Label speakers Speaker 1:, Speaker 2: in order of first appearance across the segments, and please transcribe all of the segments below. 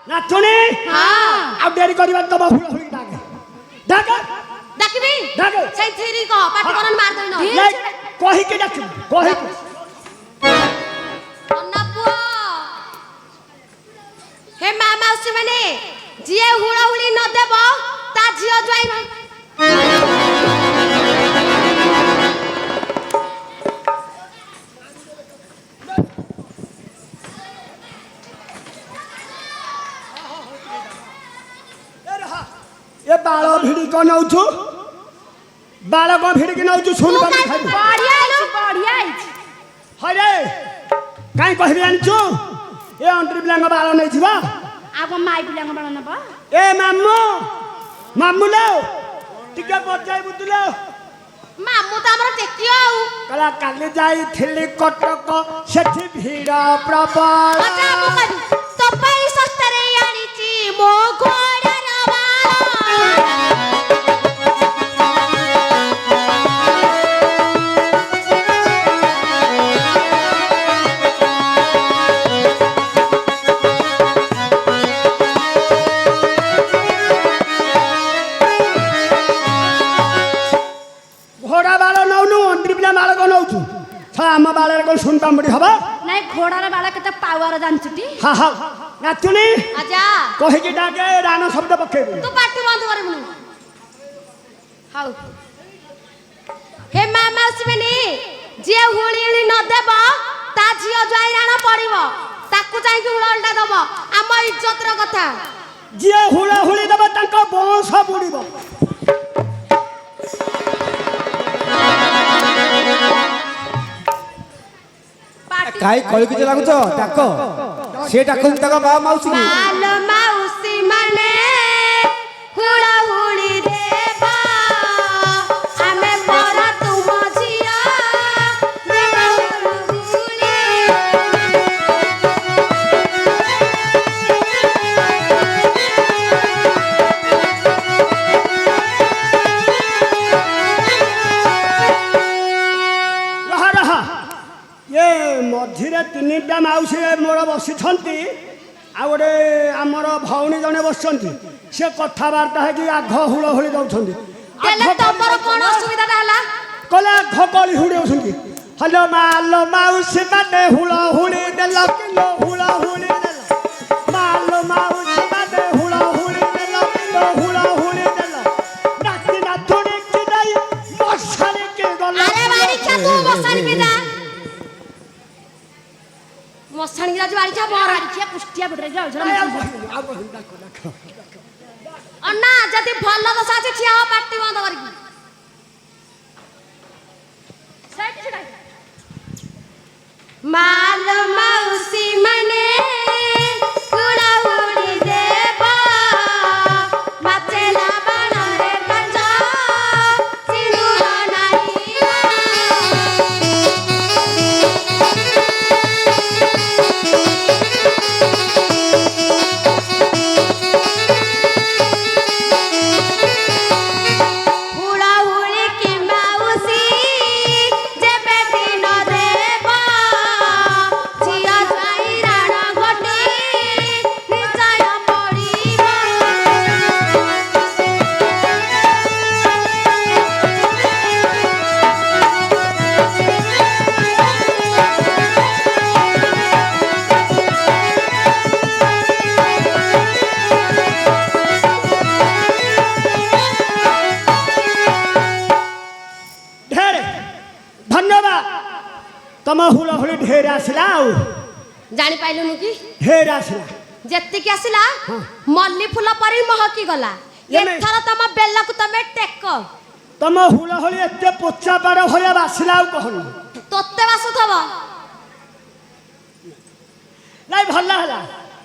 Speaker 1: नाचुनी
Speaker 2: हां
Speaker 1: आ डेरी करबा तब हुला हुली डाके डाके
Speaker 2: डाकबी
Speaker 1: डाके
Speaker 2: सही थेरी को पाटी करन मार देनो
Speaker 1: नहीं कहि के डाक कहि
Speaker 2: अन्ना पुआ हे मामा उसी माने जिए हुड़ा हुड़ी न देबो ता जियो जाई
Speaker 1: ये बाल भिड़ी को नौछु बाल को भिड़ी के नौछु सुन पर खाइ
Speaker 2: बढ़िया आई
Speaker 1: हरे काई कहबी आनछु ए अंतरी बिलांग बाल नै छिबा
Speaker 2: आगो माई बिलांग बाल नबा
Speaker 1: ए मामू मामू लो टिके बजाई बुतलो
Speaker 2: मामू त हमर टेकियो आउ
Speaker 1: कला काली जाई थिली कटक सेठी भीड़ प्रबल
Speaker 2: अच्छा मु कहि तो पई सस्तरे आनिची मो घोड़ा नबा
Speaker 1: घोड़ा बाल नौनु अंतरी बिला बाल को नौछु छा हम बाल को सुन पामडी हबा
Speaker 2: नहीं घोड़ार बाला केते पावर जानछुटी
Speaker 1: हा हा नाचुनी
Speaker 2: आजा
Speaker 1: कहि के डाके राना शब्द पकेबू
Speaker 2: तू पाटी बंद करबनु हाउ हे मामा उसमेनी जे हुळीली न देबो ता जियो जाई राणा पड़िबो ताकू जाई कि हुळलटा दबो हम इज्जत रो कथा
Speaker 1: जे हुला हुली दब तंक बंश बुड़ीबो
Speaker 2: पाटी
Speaker 3: काई कळी किछ लागुछ डाको से डाको तक बा माउसी की
Speaker 2: माल माउसी माने हुळा हुळी देबा आमे परा तुम जिया देबा हुळी
Speaker 1: रहा रहा ये मझिरे तीनटा माउसी मोर बसी छंती आ गोटे आमर भौणी जने बसछंती से कथाबार्ता है कि आघ हुळ हुली दउछंती
Speaker 2: तेले तमर कोन असुविधा हला
Speaker 1: कला आघ कली हुडी दउछंती हलो माउसी माने हुळ हुली देल किलो हुळ हुली देल मालो माउसी माने हुळ हुली देल किलो हुळ हुली देल नाची नाचुनी कि नाही मशाली के गला
Speaker 2: अरे बाड़ी क्या तू मसाणी पे जा मसाणी जा बाड़ी क्या मोर क्या पुष्टिया बडरे जा अन्ना जति भल्ल दशा अछि छिया पाटी बंद करी साइड छडा माल माउसी मने कुड़ा उड़ी देबा माचेला बनरे कंजा सिनुरा नाही हुड़ा हुड़ी की माउसी जेबे दिन देबा जिया जाई राणा घटी निचाय पड़ीबा
Speaker 1: ढेर धन्यवाद तम हुळ हुली ढेर आसला
Speaker 2: जानी पाइलुनु की
Speaker 1: ढेर आसला
Speaker 2: जेतिकी आसिला मल्ली फूल परी महकी गला
Speaker 1: येमे-
Speaker 2: एथर तम बेल्ला को तमे टेक
Speaker 1: तम हुळ हुली एते पोचा पार भया आसला कहन
Speaker 2: तोते बासुथबो
Speaker 1: लाई भल्ला हला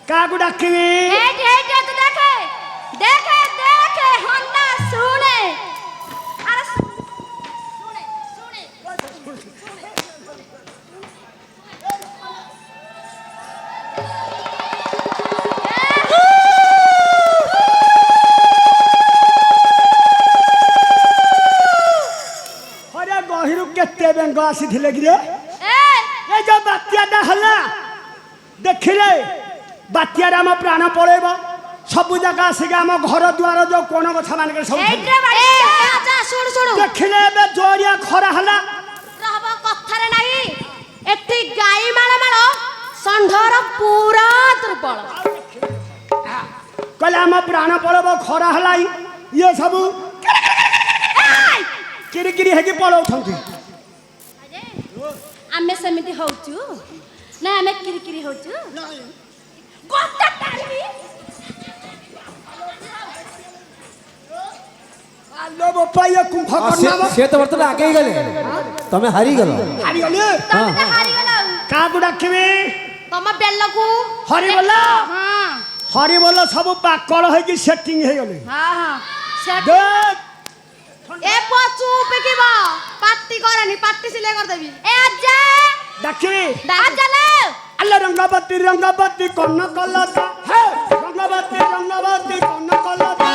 Speaker 1: कागु डाकिनी
Speaker 2: हेट हेट तू देखे देखे देखे हन्ना सुने अरे सुने सुने
Speaker 1: हरे गहिरु केते बेंग आसीथिले कि रे
Speaker 2: ए
Speaker 1: ए जो बात्याटा हला देखिले ବାତ୍ୟାରେ ଆମ ପ୍ରାଣ ପଳେଇବ ସବୁ ଜାଗା ଆସିକି ଆମ ଘର ଦୁଆର ଯୋଉ କୋଣ ଗଛ ମାନଙ୍କରେ ସବୁ
Speaker 2: ଏଇଟ୍ରେ ବାଡ଼ି ଆଚ୍ଛା ଶୁଣୁ ଶୁଣୁ
Speaker 1: ଦେଖିଲେ ଏବେ ଜୋରିଆ ଖରା ହେଲା
Speaker 2: ରହବ କଥାରେ ନାହିଁ ଏଠି ଗାଈ ମାଳ ମାଳ ଷଣ୍ଢର ପୁରା ଦୁର୍ବଳ
Speaker 1: କହିଲେ ଆମ ପ୍ରାଣ ପଳେଇବ ଖରା ହେଲା ଇଏ ସବୁ କିରିକିରି ହେଇକି ପଳଉଛନ୍ତି
Speaker 2: ଆମେ ସେମିତି ହଉଛୁ ନା ଆମେ କିରିକିରି ହଉଛୁ କଥା ଟାଣିବି
Speaker 1: ଆଲୋ ବୋପା ଇଏ କୁମ୍ଭକର୍ଣ୍ଣ
Speaker 3: ସେ ତ ବର୍ତ୍ତମାନ ଆଗେଇ ଗଲେ ତମେ ହାରିଗଲ
Speaker 1: ହାରିଗଲେ
Speaker 2: ତମେ ତ ହାରିଗଲ ଆଉ
Speaker 1: କାହାକୁ ଡାକିବି
Speaker 2: ତମ ବେଲକୁ
Speaker 1: ହରିବୋଲ
Speaker 2: ହଁ
Speaker 1: ହରିବୋଲ ସବୁ ପାକଳ ହେଇକି ସେଟିଂ ହେଇଗଲେ
Speaker 2: ହଁ ହଁ ସେଠି
Speaker 1: ଦେଖ
Speaker 2: ଏ ପୁଅ ଚୁପ କିବ ପାଟି କରନି ପାଟି ସିଲେ କରିଦେବି ଏ ଆଜା
Speaker 1: ଡାକିବି
Speaker 2: ଆଜାଲେ
Speaker 1: ଆଲୋ ରଙ୍ଗବତୀ କର୍ଣ୍ଣ କଲତା ହେ ରଙ୍ଗବତୀ କର୍ଣ୍ଣ କଲତା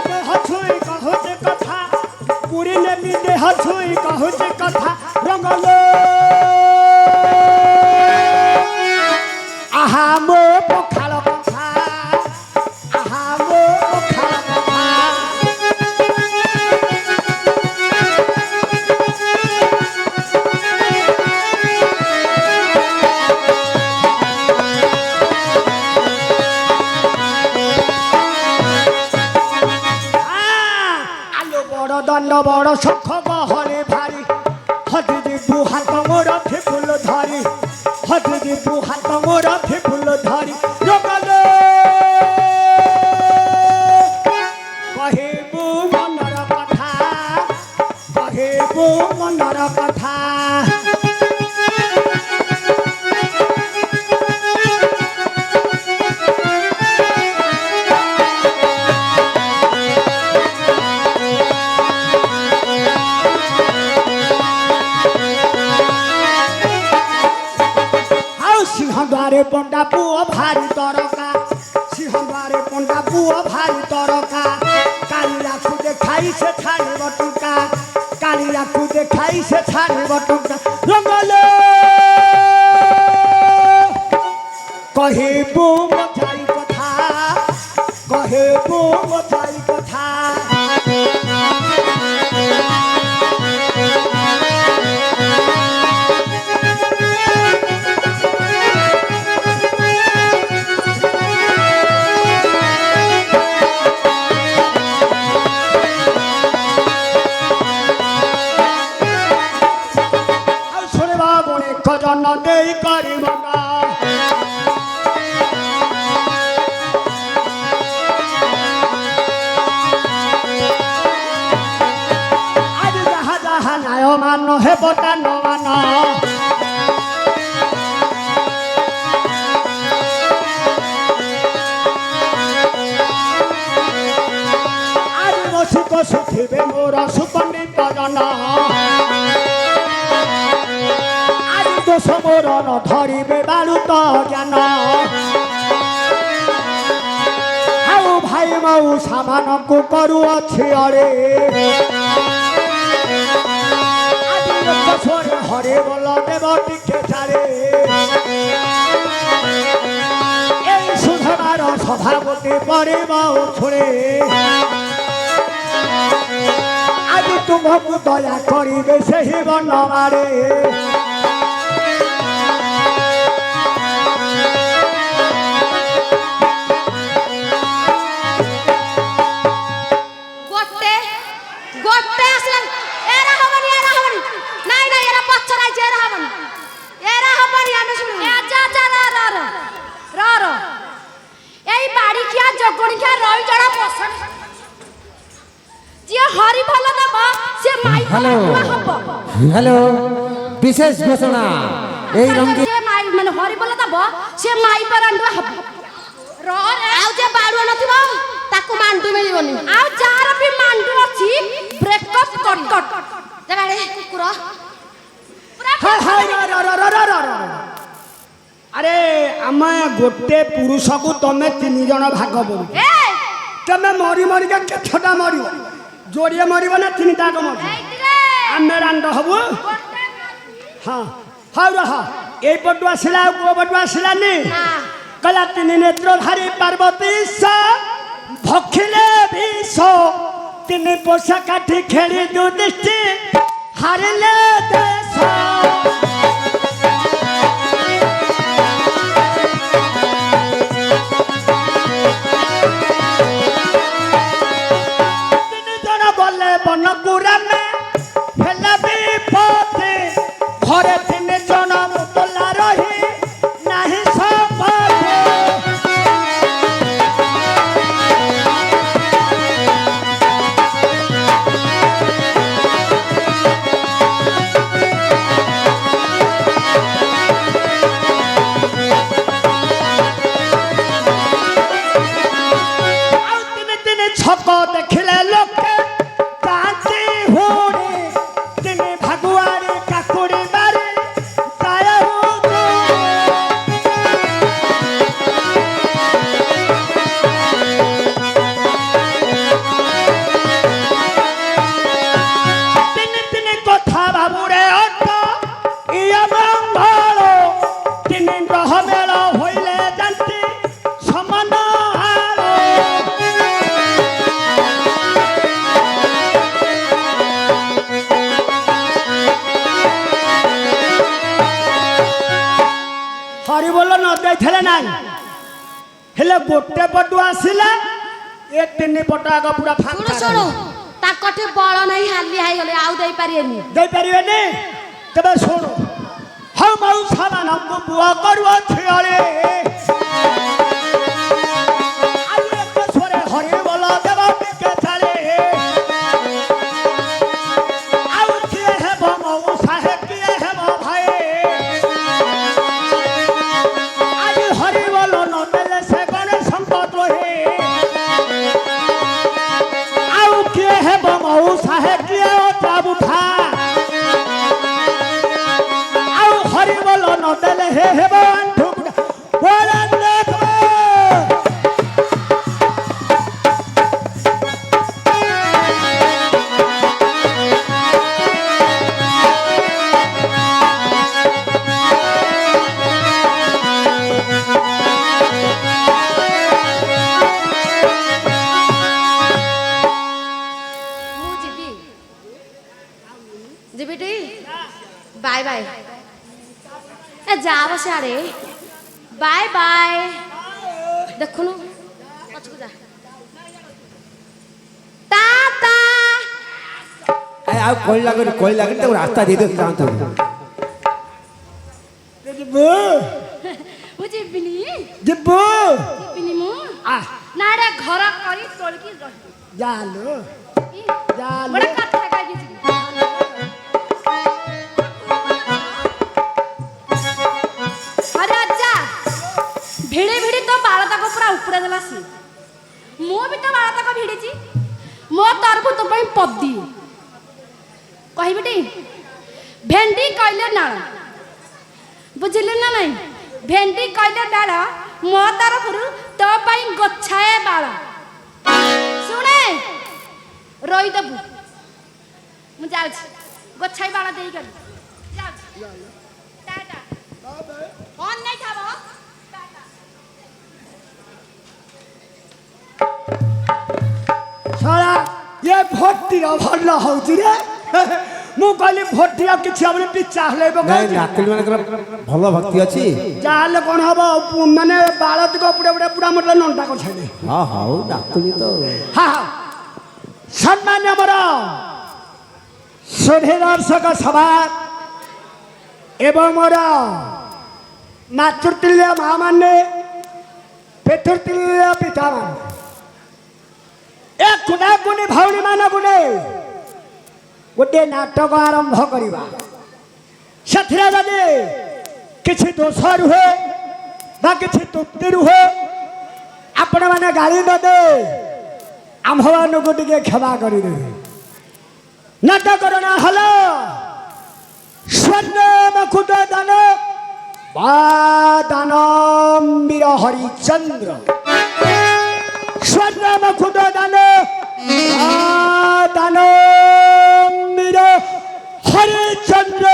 Speaker 1: ଦେହ ଛୁଇଁ କହୁଛି କଥା ପୁରୀ ନେବି ଦେହ ଛୁଇଁ କହୁଛି କଥା ରଙ୍ଗଲୋ ଆହା ମୋ ପଖାଳ କଥା ଆହା ମୋ ପଖାଳ କଥା দণ্ড বড় সখ গহরে ভারী হদি দিবু হাত মোর ফিফুল ধরি হদি দিবু হাত মোর ফিফুল ধরি রোগালো কহিবু মনর কথা কহিবু মনর কথা সিংহদ্বারে পণ্ডা পুয় ভারি তরকা সিংহদ্বারে পণ্ডা পুয় ভারি তরকা কালিয়াকু দেখাই সে ছাড়িব টুকা কালিয়াকু দেখাই সে ছাড়িব টুকা রঙ্গলে কহিবু মজাই কথা কহিবু মজাই কথা জন দেই করিব না আজ যাহা যাহা নায় মান হেব তান মান আজ বসুক সুখিবে মোর সুপণ্ডিত জন সমরণ ধরিবে বালুত জ্ঞান ଆଉ ଭାଇ ମାଉସା ମାନଙ୍କୁ କରୁଅଛି ଅରେ ହରେ ବୋଲ ଦେବ ଟିକେ ଚାରେ এই সুধবার সভাপতি পরিব ছুড়ে আজ তুমକୁ দয়া করিবে ସେହି বনমারে
Speaker 3: हेलो हेलो विशेष घोषणा এই রঙ্গি
Speaker 2: মানে হরি বলে দব সে মাই পরান্ডুয়া হব ଆଉ ଯେ ବାଡୁଆ ନଥିବ ତାକୁ ମାଣ୍ଡୁ ମିଳିବନି ଆଉ ଯାହାର ବି ମାଣ୍ଡୁ ଅଛି ବ୍ରେକଅପ୍ କଟ ଦେବାଡେ କୁକୁର
Speaker 1: আরে ଆମେ ଗୋଟେ ପୁରୁଷକୁ ତମେ 3 ଜଣ ଭାଗ ପଡୁ ତମେ ମରି ମରିକା କେତେଟା ମରିବ ଯୋଡ଼ିଏ ମରିବ ନା 3ଟା ମରିବ ଆମେ ରାଣ୍ଡ ହବୁ ହଁ ହଉ ରହ এই ପଟୁ ଆସିଲା ଆଉ କୋଉ ପଟୁ ଆସିଲାନି कला तीन नेत्रधारी पार्वती सा भक्षिले विष तीन पोषा काठी खेली दुदृष्टि हारिले देश तीन जन गले बनपुरा में हेला विपत्ति घरे तीन जन मुतला रही नाही संपत्ति ଆଉ ତିନି ତିନି ଛକ ଦେଖିଲେ ଲୋକେ କାଞ୍ଚି ହୁଡ଼ି ତିନି ଭାଗୁଆରୀ କାକୁଡ଼ି ବାରି କାୟ ତିନି ତିନି କଥା ବାବୁରେ ଅଟ ଇଏ ମଙ୍ଗଳ ତିନି ଗ୍ରହ ମେଳ ହୋଇଲେ ଯାନ୍ତି ସମାନ ଆଳ ହରିବୋଲ ନ ଦେଇଥିଲେ ନାହିଁ ହେଲେ ଗୋଟେ ପଟୁ ଆସିଲେ ଏ ତିନି ପଟ ଆଗ ପୁରା
Speaker 2: ଶୁଣୁ
Speaker 1: ଫାଙ୍କା
Speaker 2: ଶୁଣୁ ତାଙ୍କଠି ବଳ ନାହିଁ ହାଲିଆ ହେଇଗଲେ ଆଉ ଦେଇପାରିବେନି
Speaker 1: ଦେଇପାରିବେନି ତେବେ ଶୁଣୁ ହଉ ମଉସା ମାନଙ୍କୁ ପୁଅ କରୁଅ ଝିଅଳି ଆଉ ଏକ ସ୍ୱରେ ହରିବୋଲ ଦେବ ଟିକେ ଛାଳି ଆଉ କିଏ ହେବ ମଉସା ହେ କିଏ ହେବ ଭାଇ ଆଜି ହରିବୋଲ ନ ଦେଲେ ସେ ଗଣେ ସମ୍ପଦ ରହେ ଆଉ କିଏ ହେବ ମଉସା ହେ କିଏ ଅଟା ବୁଠା ଆଉ ହରିବୋଲ ନ ଦେଲେ ହେ ହେବ ଆଣ୍ଠୁ ବୁଢ଼ା
Speaker 2: ମୁଁ ଯିବି ଯିବିଟି ବାଏ ବାଏ ଏ ଯାଅ ସିଆଡ଼େ ବାଏ ବାଏ ଦେଖୁନୁ ପଛକୁ ଯା ତା ତା
Speaker 3: ଆଉ କଳି ଲାଗନି ତାକୁ ରାସ୍ତା ଦେଇଦିଅ ଯାଆନ୍ତୁ
Speaker 1: ଯିବୁ
Speaker 2: ମୁଁ ଯିବିନି
Speaker 1: ଯିବୁ
Speaker 2: ଯିବିନି ମୁଁ
Speaker 1: ଆ
Speaker 2: ନା ଏଇଟା ଘର କରି ତୋଳିକି ରହିବି
Speaker 1: ଜାଲୋ
Speaker 2: ଇ,
Speaker 1: ଜାଲୋ
Speaker 2: ଗୋଟେ କଥା କହିକି ଯିବି ଆରେ ଅଜା ଭିଡ଼ି ଭିଡ଼ି ତୋ ବାଳ ତାକୁ ପୁରା ଉପଡେ ଦେଲା ସିଏ ମୁଁ ବି ତୋ ବାଳ ତାକୁ ଭିଡ଼ିଛି ମୋ ତରଫରୁ ତୋ ପାଇଁ ପଦି କହିବିଟି ଭେଣ୍ଡି କହିଲେ ନାଳ ବୁଝିଲେ ନା ନାଇଁ ଭେଣ୍ଡି କହିଲେ ଡାଳ ମୋ ତରଫରୁ ତୋ ପାଇଁ ଗୋଛାଏ ବାଳ ଶୁଣେ ରହିଦେବୁ ମୁଁ ଯାଉଛି ଗୋଛାଏ ବାଳ ଦେଇକରି ଯାଉଛି ଟାଟା ଫୋନ୍ ନେଇ ଖାବ ଟାଟା
Speaker 1: ଶଳା ଏ ଭୋଟିର ଭଲ ହଉଛି ରେ ମୁଁ କହିଲି ଭୋଟିର କିଛି ହବନି ପିଚା ହଲେଇବ
Speaker 3: ନାଇଁ ନାତୁଣୀ ମାନଙ୍କର ଭଲ ଭକ୍ତି ଅଛି
Speaker 1: ଯାହେଲେ କଣ ହବ ମାନେ ବାଳ ଦିଗ ପୁଡେ ପୁଡେ ପୁରା ମୋଟେ ନଣ୍ଡା କରିଛାଇଲେ
Speaker 3: ହଁ ହଉ ନାତୁଣୀ ତ
Speaker 1: ହଁ ହଁ ସମ୍ମାନ୍ୟ ଆମର ସୁଧୀ ଦର୍ଶକ ସଭା ଏବଂ ମୋର ମାତୃତୁଲ୍ୟ ମା ମାନେ ପିତୃତୁଲ୍ୟ ପିତା ମାନେ ଏ କୁନାକୁନି ଭଉଣୀ ମାନଙ୍କୁ ନେଇ ଗୋଟିଏ ନାଟକ ଆରମ୍ଭ କରିବା ସେଥିରେ ଯଦି କିଛି ଦୋଷ ରୁହେ ବା କିଛି ତ୍ରୁଟି ରୁହେ ଆପଣମାନେ ଗାଳି ନଦେ ଆମ୍ଭମାନଙ୍କୁ ଟିକେ କ୍ଷମା କରିଦେବେ ନାଟକର ନାଁ ହେଲା ସ୍ୱର୍ଣ୍ଣ ମକୁଟ ଦାନ ବା ଦାନବୀର ହରିଚନ୍ଦ୍ର ସ୍ୱର୍ଣ୍ଣ ମକୁଟ ଦାନ ବା ଦାନବୀର ହରିଚନ୍ଦ୍ର